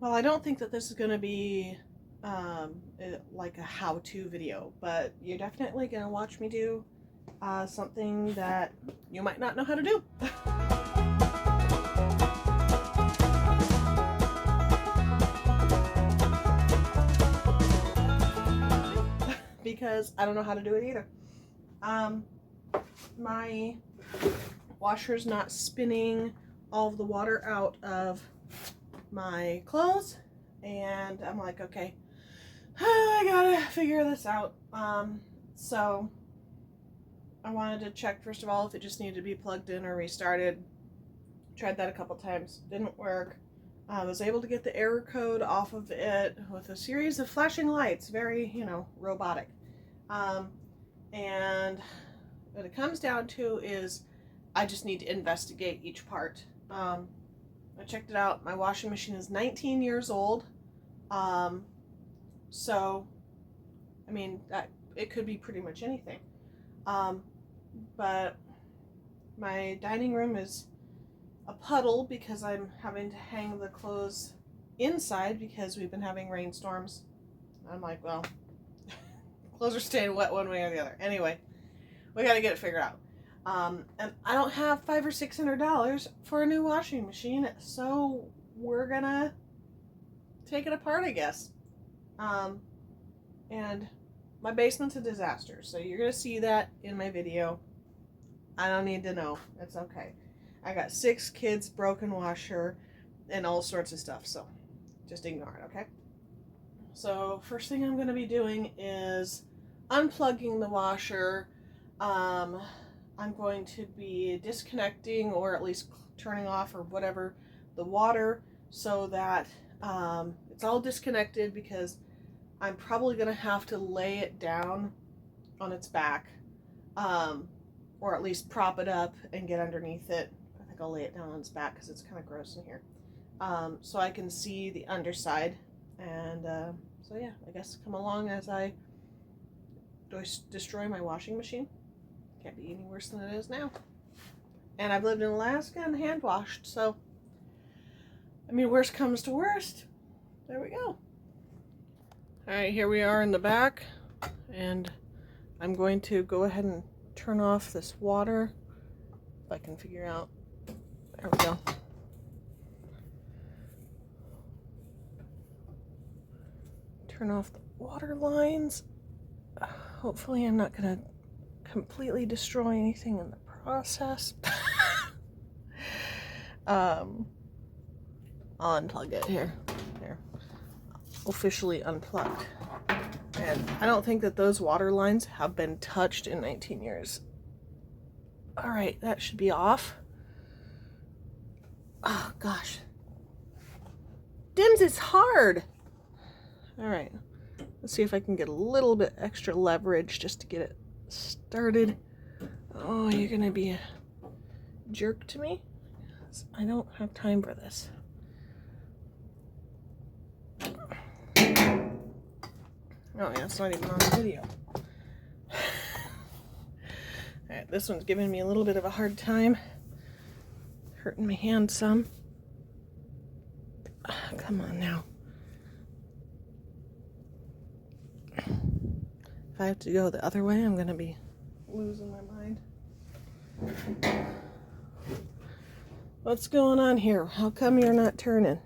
Well, I don't think that this is going to be like a how-to video, but you're definitely going to watch me do something that you might not know how to do. Because I don't know how to do it either. My washer's not spinning all of the water out of my clothes, and I'm like, okay, I gotta figure this out. So I wanted to check first of all if it just needed to be plugged in or restarted. Tried that a couple times, didn't work. I was able to get the error code off of it with a series of flashing lights, very, robotic. And what it comes down to is I just need to investigate each part. I checked it out. My washing machine is 19 years old. So, I mean, it could be pretty much anything. But my dining room is a puddle because I'm having to hang the clothes inside because we've been having rainstorms. I'm like, well, clothes are staying wet one way or the other. Anyway, we got to get it figured out. And I don't have $500 or $600 for a new washing machine, so we're gonna take it apart, I guess. And my basement's a disaster, so you're gonna see that in my video. I don't need to know. It's okay. I got 6 kids, broken washer, and all sorts of stuff, so just ignore it, okay? So first thing I'm gonna be doing is unplugging the washer. I'm going to be disconnecting, or at least turning off or whatever, the water so that it's all disconnected, because I'm probably going to have to lay it down on its back, or at least prop it up and get underneath it. I think I'll lay it down on its back because it's kind of gross in here, so I can see the underside. And so yeah, I guess come along as I destroy my washing machine. Can't be any worse than it is now. And I've lived in Alaska and hand washed, so I mean, worst comes to worst. There we go. Alright, here we are in the back, and I'm going to go ahead and turn off this water. If I can figure out. There we go. Turn off the water lines. Hopefully I'm not going to completely destroy anything in the process. I'll unplug it here. Officially unplugged. And I don't think that those water lines have been touched in 19 years. Alright, that should be off. Oh gosh. Dims is hard. Alright, let's see if I can get a little bit extra leverage just to get it started. Oh, you're gonna be a jerk to me? I don't have time for this. Oh yeah, it's not even on the video. Alright, this one's giving me a little bit of a hard time. Hurting my hand some. Come on now. If I have to go the other way, I'm gonna be losing my mind. What's going on here? How come you're not turning?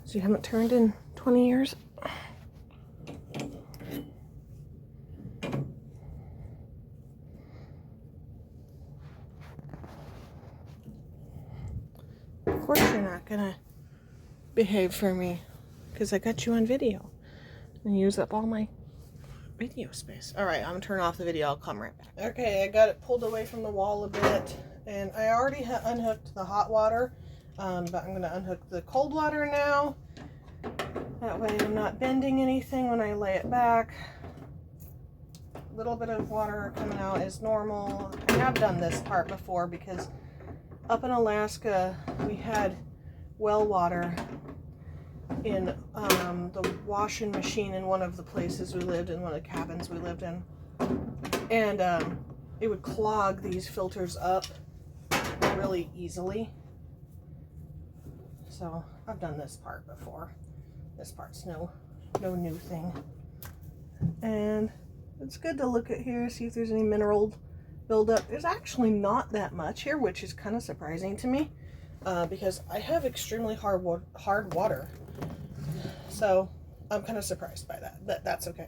So you haven't turned in 20 years? Of course you're not gonna behave for me, because I got you on video and use up all my video space. Alright, I'm gonna turn off the video. I'll come right back. Okay, I got it pulled away from the wall a bit, and I already unhooked the hot water, but I'm gonna unhook the cold water now. That way I'm not bending anything when I lay it back. A little bit of water coming out is normal. I have done this part before because up in Alaska we had well water in the washing machine in one of the places we lived in, one of the cabins we lived in, and it would clog these filters up really easily. So I've done this part before. This part's no new thing. And it's good to look at here, see if there's any mineral buildup. There's actually not that much here, which is kind of surprising to me, because I have extremely hard water. So I'm kind of surprised by that, but that's okay.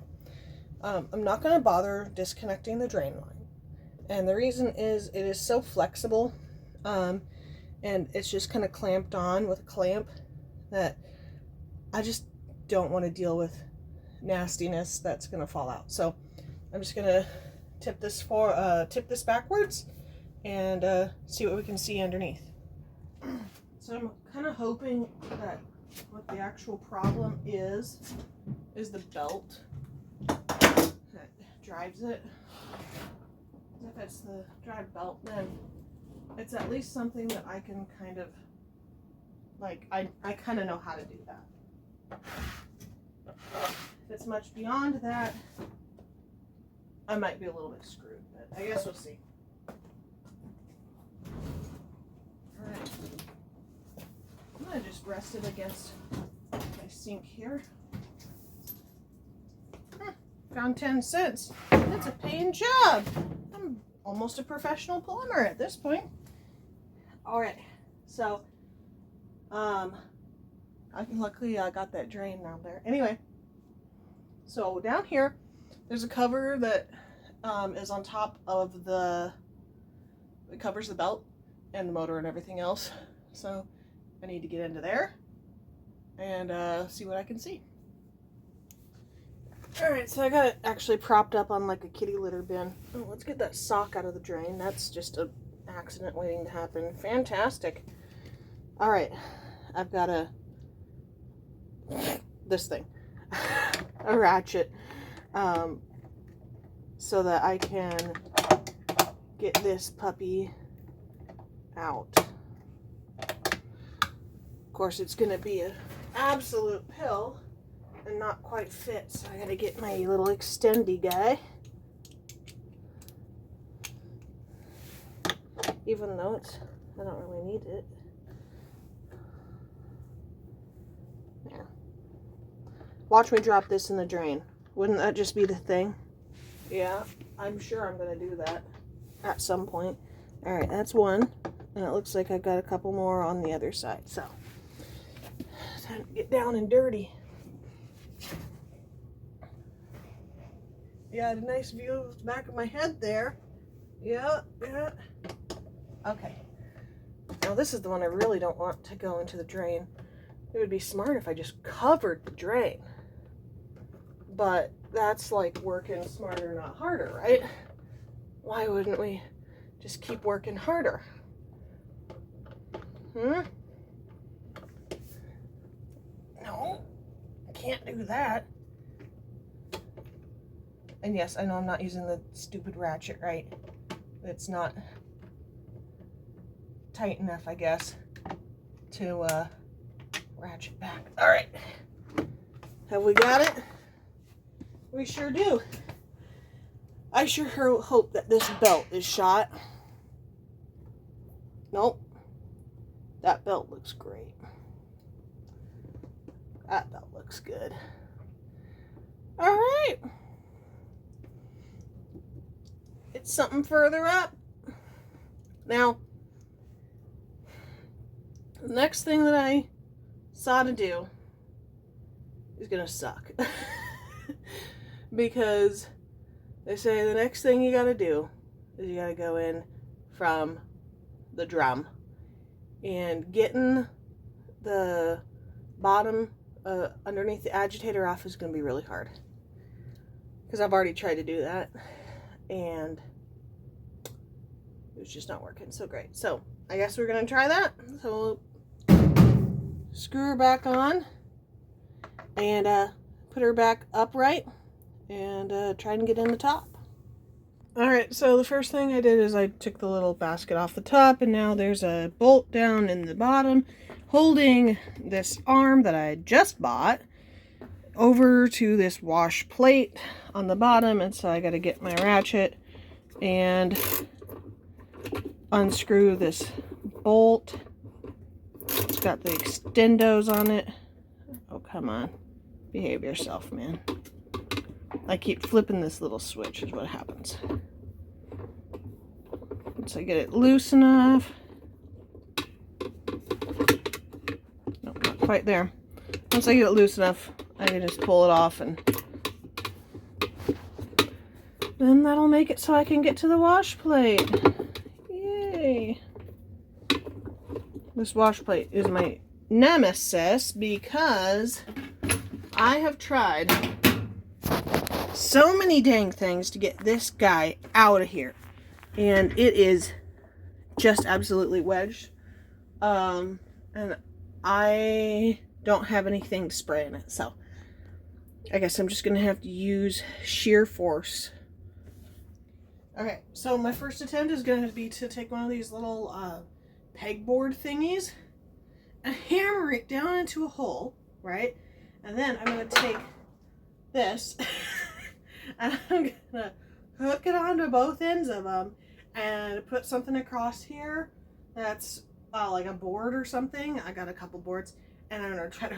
I'm not going to bother disconnecting the drain line. And the reason is it is so flexible, and it's just kind of clamped on with a clamp that I just don't want to deal with nastiness that's going to fall out. So I'm just going to tip this backwards and see what we can see underneath. So I'm kind of hoping that what the actual problem is the belt that drives it. If it's the drive belt, then it's at least something that I can kind of, like, I kind of know how to do that. If it's much beyond that, I might be a little bit screwed, but I guess we'll see. Alright. I'm going to just rest it against my sink here. Found 10 cents. That's a paying job. I'm almost a professional plumber at this point. Alright, so luckily I got that drain down there. Anyway, so down here there's a cover that is on top of it covers the belt and the motor and everything else. So I need to get into there and see what I can see. Alright, so I got it actually propped up on like a kitty litter bin. Oh, let's get that sock out of the drain. That's just an accident waiting to happen. Fantastic. Alright, I've got this thing. A ratchet. So that I can get this puppy out. Of course, it's going to be an absolute pill and not quite fit, so I gotta get my little extendy guy. Even though I don't really need it. There. Watch me drop this in the drain. Wouldn't that just be the thing? Yeah, I'm sure I'm gonna do that at some point. Alright, that's one. And it looks like I got a couple more on the other side, so time to get down and dirty. Yeah, I had a nice view of the back of my head there. Yeah. Okay. Now this is the one I really don't want to go into the drain. It would be smart if I just covered the drain. But that's like working smarter, not harder, right? Why wouldn't we just keep working harder? No, I can't do that. And yes, I know I'm not using the stupid ratchet, right? It's not tight enough, I guess, to ratchet back. All right. Have we got it? We sure do. I sure hope that this belt is shot. Nope. That belt looks great. That belt looks good. All right. It's something further up. Now, the next thing that I saw to do is gonna suck. Because they say the next thing you gotta do is you gotta go in from the drum. And getting the bottom underneath the agitator off is gonna be really hard. Because I've already tried to do that. And it was just not working so great. So I guess we're gonna try that. So we'll screw her back on and put her back upright and try and get in the top. Alright, so the first thing I did is I took the little basket off the top, and now there's a bolt down in the bottom holding this arm that I just bought over to this wash plate on the bottom. And so I got to get my ratchet and unscrew this bolt got the extendos on it. Oh, come on. Behave yourself, man. I keep flipping this little switch is what happens. Once I get it loose enough. Nope, not quite there. Once I get it loose enough, I can just pull it off, and then that'll make it so I can get to the wash plate. Yay! This wash plate is my nemesis because I have tried so many dang things to get this guy out of here, and it is just absolutely wedged. And I don't have anything to spray in it, so I guess I'm just gonna have to use sheer force. Okay, so my first attempt is going to be to take one of these little pegboard thingies and hammer it down into a hole, right? And then I'm going to take this and I'm going to hook it onto both ends of them and put something across here that's like a board or something. I got a couple boards, and I'm going to try to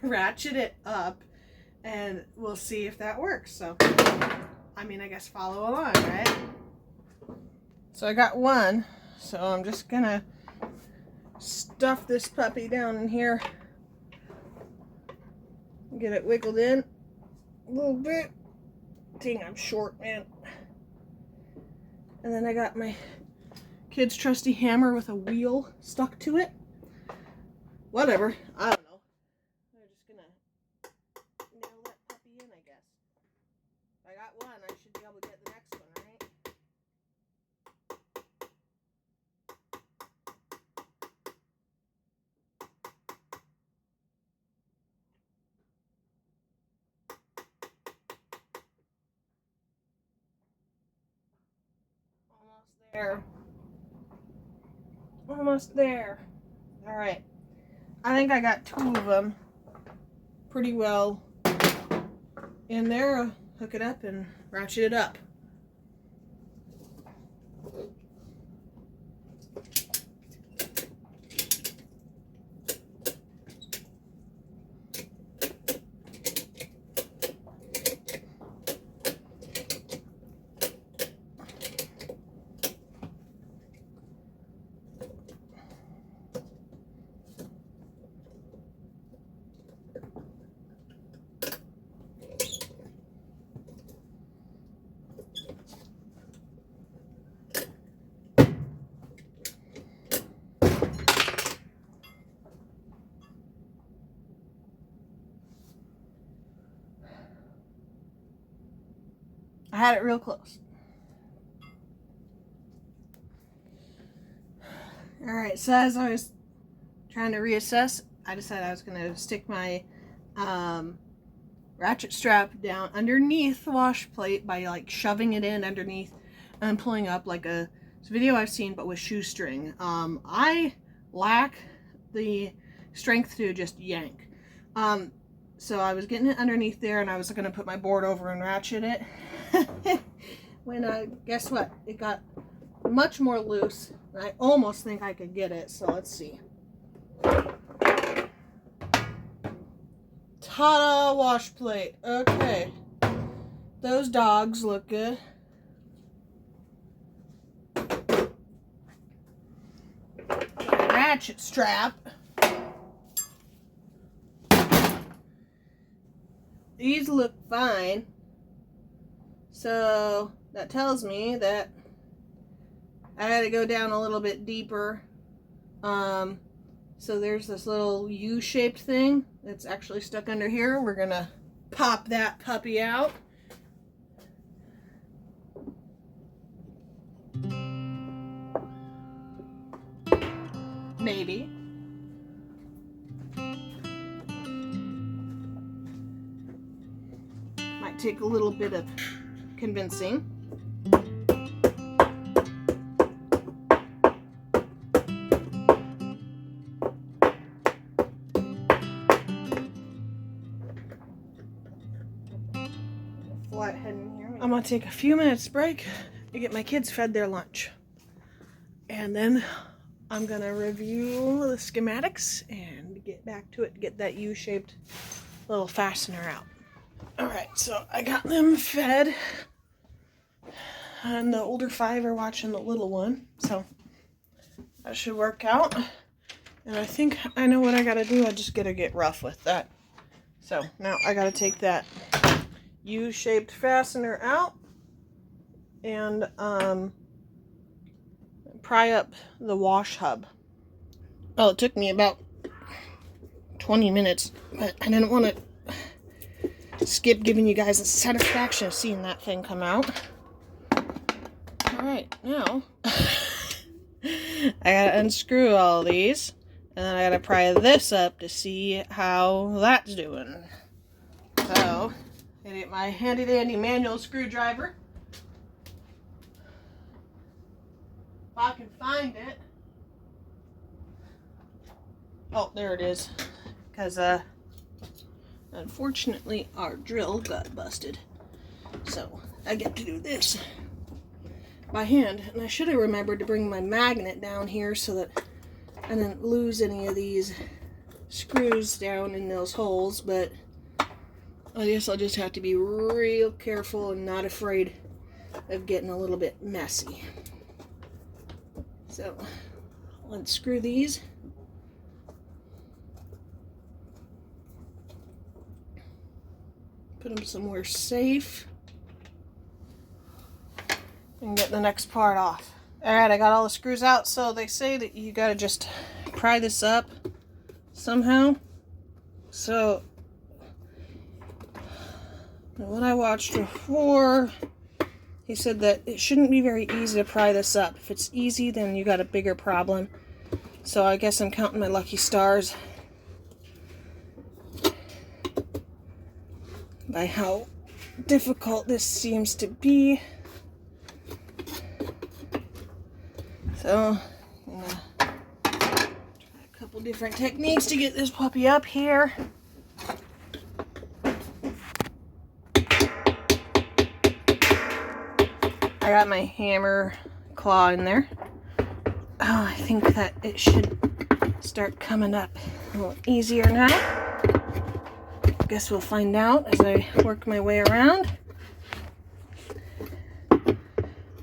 ratchet it up, and we'll see if that works. So, I mean, I guess follow along, right? So I got one, so I'm just going to stuff this puppy down in here. Get it wiggled in a little bit. Dang, I'm short, man. And then I got my kid's trusty hammer with a wheel stuck to it. Whatever, I don't know. I'm just gonna nail that puppy in, I guess. If I got one, I should be able to get the next one, right? Almost there. Almost there. All right. I think I got two of them pretty well in there. I'll hook it up and ratchet it up. I had it real close. Alright, so as I was trying to reassess, I decided I was going to stick my ratchet strap down underneath the wash plate by like shoving it in underneath and pulling up like a video I've seen, but with shoestring. I lack the strength to just yank. So I was getting it underneath there, and I was going to put my board over and ratchet it. When guess what? It got much more loose. I almost think I could get it, so let's see. Ta-da! Wash plate. Okay. Those dogs look good. Ratchet strap. These look fine. So that tells me that I had to go down a little bit deeper. So there's this little U-shaped thing that's actually stuck under here. We're gonna pop that puppy out. Maybe. Might take a little bit of convincing. Flathead in here. I'm gonna take a few minutes break to get my kids fed their lunch, and then I'm gonna review the schematics and get back to it, get that U-shaped little fastener out. Alright, so I got them fed, and the older 5 are watching the little one, so that should work out. And I think I know what I gotta do. I just gotta get rough with that. So now I gotta take that U-shaped fastener out and pry up the wash hub. Well, it took me about 20 minutes, but I didn't want to skip giving you guys the satisfaction of seeing that thing come out. Alright, now I gotta unscrew all these, and then I gotta pry this up to see how that's doing. So, I get my handy dandy manual screwdriver. If I can find it. Oh, there it is. Because, unfortunately, our drill got busted. So, I get to do this by hand. And I should have remembered to bring my magnet down here so that I didn't lose any of these screws down in those holes. But I guess I'll just have to be real careful and not afraid of getting a little bit messy. So, let's screw these. Put them somewhere safe. And get the next part off. Alright, I got all the screws out. So they say that you gotta just pry this up somehow. So, what I watched before, he said that it shouldn't be very easy to pry this up. If it's easy, then you got a bigger problem. So I guess I'm counting my lucky stars by how difficult this seems to be. So, I'm gonna try a couple different techniques to get this puppy up here. I got my hammer claw in there. Oh, I think that it should start coming up a little easier now. Guess we'll find out as I work my way around.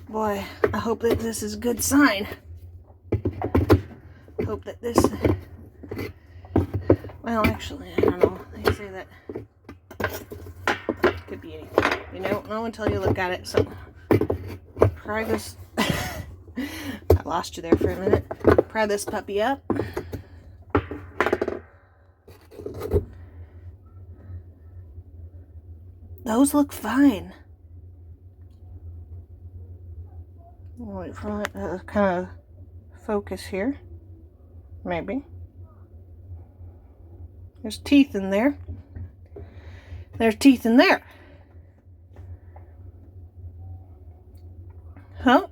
Boy, I hope that this is a good sign. Hope that this... Well, actually, I don't know. They say that it could be anything. You don't know until you look at it, so... Pry this... I lost you there for a minute. Pry this puppy up. Those look fine. Wait for it to kind of focus here. Maybe. There's teeth in there. There's teeth in there. Huh?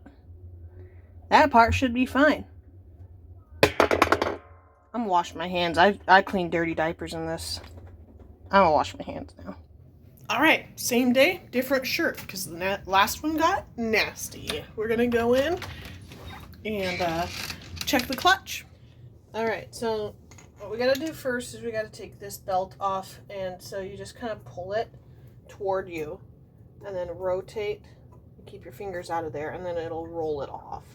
That part should be fine. I'm gonna wash my hands. I clean dirty diapers in this. I'm gonna wash my hands now. Alright, same day, different shirt, because the last one got nasty. We're gonna go in and check the clutch. Alright, so what we gotta do first is we gotta take this belt off, and so you just kind of pull it toward you, and then rotate. Keep your fingers out of there, and then it'll roll it off.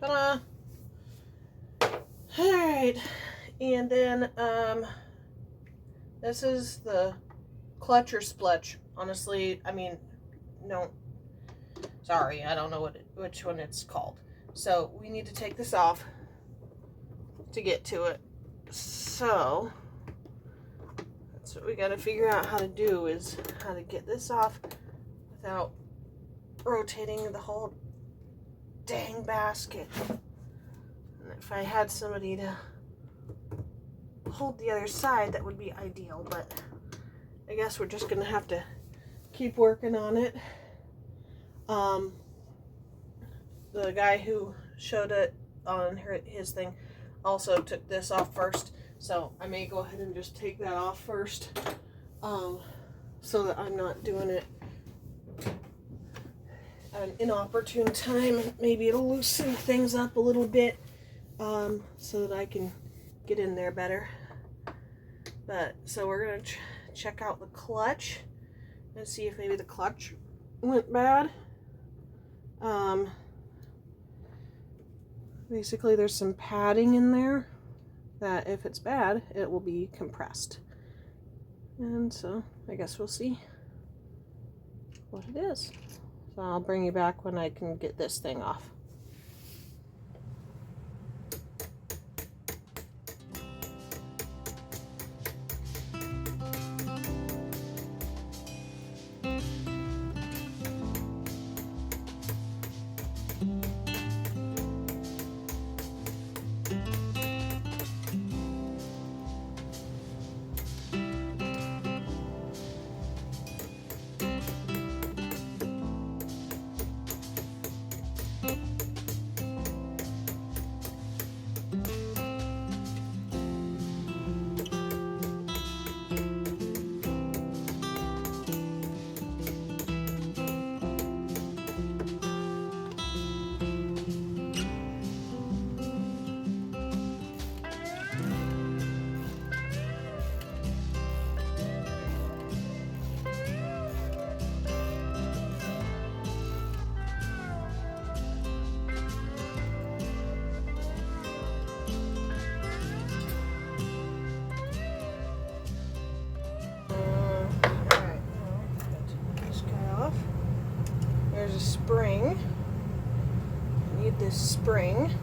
Ta-da! Alright, and then this is the clutch or splutch. Honestly, I mean, no, sorry, I don't know which one it's called. So we need to take this off to get to it. So that's what we got to figure out how to do, is how to get this off without rotating the whole dang basket. And if I had somebody to hold the other side, that would be ideal, but I guess we're just gonna have to keep working on it. The guy who showed it on his thing also took this off first, so I may go ahead and just take that off first, so that I'm not doing it at an inopportune time. Maybe it'll loosen things up a little bit so that I can get in there better. But so we're gonna check out the clutch and see if maybe the clutch went bad. Basically there's some padding in there that if it's bad, it will be compressed. And so I guess we'll see what it is. So I'll bring you back when I can get this thing off. There's a spring. I need this spring.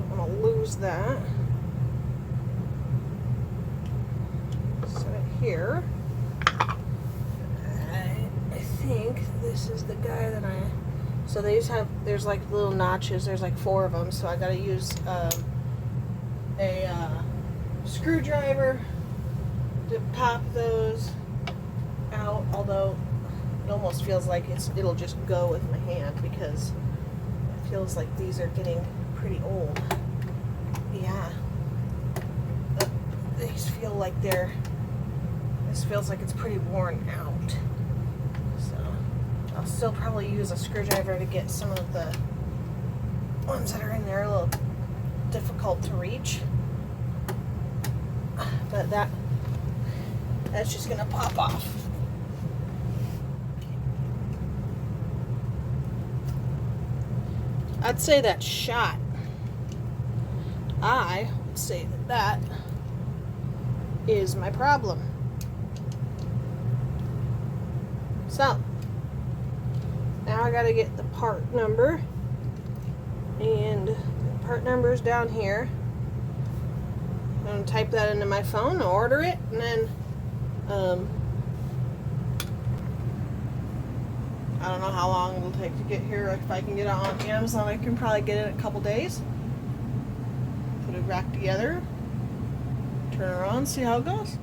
Don't want to lose that. Set it here. I think this is the guy that so these have, there's like little notches, there's like 4 of them, so I gotta use a screwdriver to pop those out, although it almost feels like it'll just go with my hand because it feels like these are getting pretty old. Yeah. These feel like this feels like it's pretty worn out. So I'll still probably use a screwdriver to get some of the ones that are in there a little difficult to reach. But that's just gonna pop off. I'd say that's shot. I would say that is my problem. So, now I gotta get the part number, and the part number is down here. I'm gonna type that into my phone, order it, and then I don't know how long it'll take to get here. If I can get it on Amazon, I can probably get it in a couple days. Put it back together, turn it around, see how it goes.